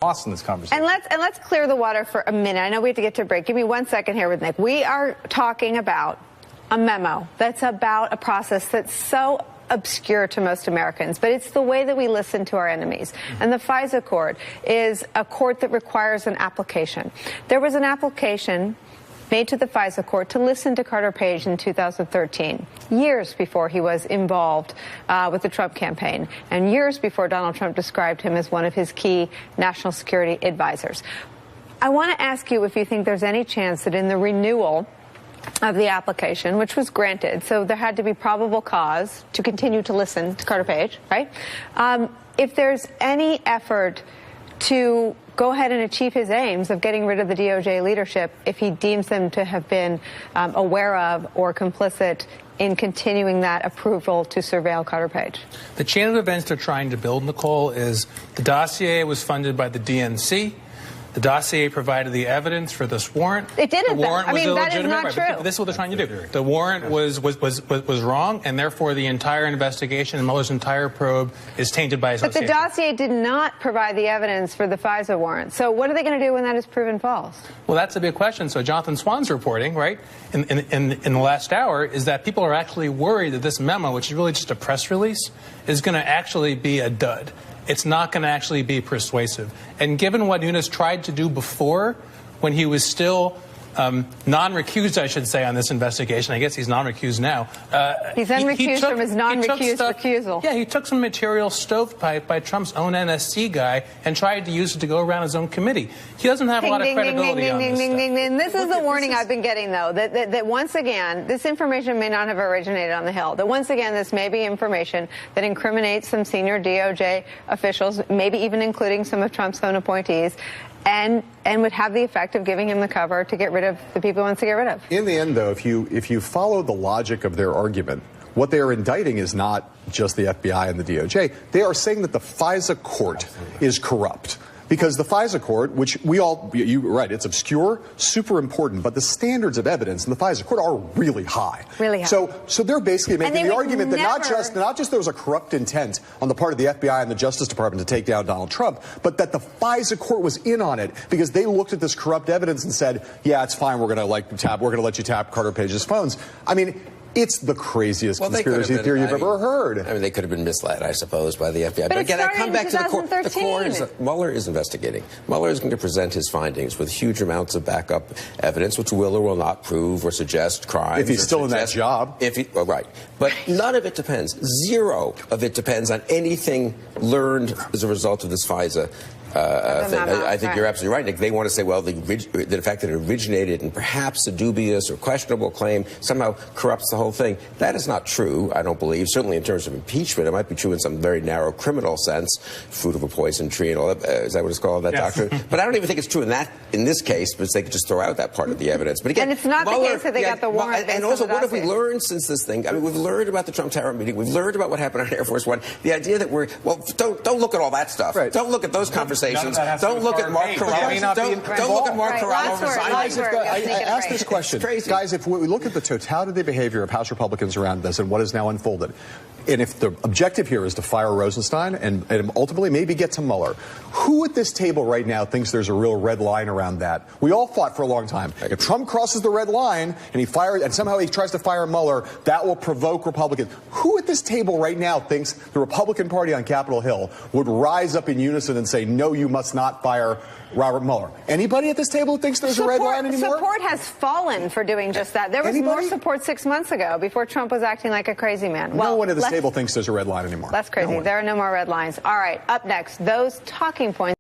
lost in this conversation. And let's clear the water for a minute. I know we have to get to a break. Give me 1 second here with Nick. We are talking about a memo that's about a process that's so obscure to most Americans, but it's the way that we listen to our enemies. And the FISA court is a court that requires an application. There was an application made to the FISA court to listen to Carter Page in 2013, years before he was involved with the Trump campaign, and years before Donald Trump described him as one of his key national security advisors. I want to ask you if you think there's any chance that in the renewal of the application, which was granted, so there had to be probable cause to continue to listen to Carter Page, right? If there's any effort to go ahead and achieve his aims of getting rid of the DOJ leadership if he deems them to have been aware of or complicit in continuing that approval to surveil Carter Page. The chain of events they're trying to build, Nicole, is the dossier was funded by the DNC. The dossier provided the evidence for this warrant. It didn't. The warrant was illegitimate. That is not true. This is what they're trying to do. The warrant was wrong, and therefore the entire investigation and Mueller's entire probe is tainted by association. But the dossier did not provide the evidence for the FISA warrant. So what are they going to do when that is proven false? Well, that's a big question. So Jonathan Swan's reporting, right, in the last hour, is that people are actually worried that this memo, which is really just a press release, is going to actually be a dud. It's not going to actually be persuasive. And given what Nunes tried to do before, when he was still non-recused, I should say, on this investigation. I guess he's non-recused now. He's unrecused from his non-recused recusal. Yeah, he took some material stovepipe by Trump's own NSC guy and tried to use it to go around his own committee. He doesn't have a lot of credibility on this stuff. This is the warning I've been getting, though, that once again, this information may not have originated on the Hill. That once again, this may be information that incriminates some senior DOJ officials, maybe even including some of Trump's own appointees, and would have the effect of giving him the cover to get rid of the people he wants to get rid of. In the end, though, if you follow the logic of their argument, what they are indicting is not just the FBI and the DOJ. They are saying that the FISA court is corrupt. Because the FISA court, which you're right, it's obscure, super important, but the standards of evidence in the FISA court are really high. Really high. So they're basically making the argument that not just there was a corrupt intent on the part of the FBI and the Justice Department to take down Donald Trump, but that the FISA court was in on it because they looked at this corrupt evidence and said, yeah, it's fine, we're going to let you tap Carter Page's phones. I mean, it's the craziest conspiracy theory you've ever heard. I mean, they could have been misled, I suppose, by the FBI. But again, I come back to the court. The court is Mueller is investigating. Mueller is going to present his findings with huge amounts of backup evidence, which will or will not prove or suggest crimes. If he's still in that job. Right. But none of it depends. Zero of it depends on anything learned as a result of this FISA thing. I think you're absolutely right, Nick. They want to say, well, the fact that it originated in perhaps a dubious or questionable claim somehow corrupts the whole thing. That is not true, I don't believe. Certainly in terms of impeachment, it might be true in some very narrow criminal sense, fruit of a poison tree and all that. Is that what it's called, that doctrine? But I don't even think it's true in this case, because they could just throw out that part of the evidence. But again, and it's not the case that they got the warrant. And also, what have we learned since this thing? I mean, we've learned about the Trump Tower meeting. We've learned about what happened on Air Force One. The idea that don't look at all that stuff. Right. Don't look at those conversations. Don't look at Mark Corrallo. Don't look at Mark Corrallo. I ask this question. Guys, if we look at the totality of the behavior of House Republicans around this and what has now unfolded, and if the objective here is to fire Rosenstein and ultimately maybe get to Mueller, who at this table right now thinks there's a real red line around that? We all fought for a long time. If Trump crosses the red line and somehow he tries to fire Mueller, that will provoke Republicans. Who at this table right now thinks the Republican Party on Capitol Hill would rise up in unison and say, no, you must not fire Robert Mueller? Anybody at this table who thinks there's a red line anymore? Support has fallen for doing just that. There was more support 6 months ago before Trump was acting like a crazy man. No one at this table thinks there's a red line anymore. That's crazy. There are no more red lines. All right, up next, those talking points.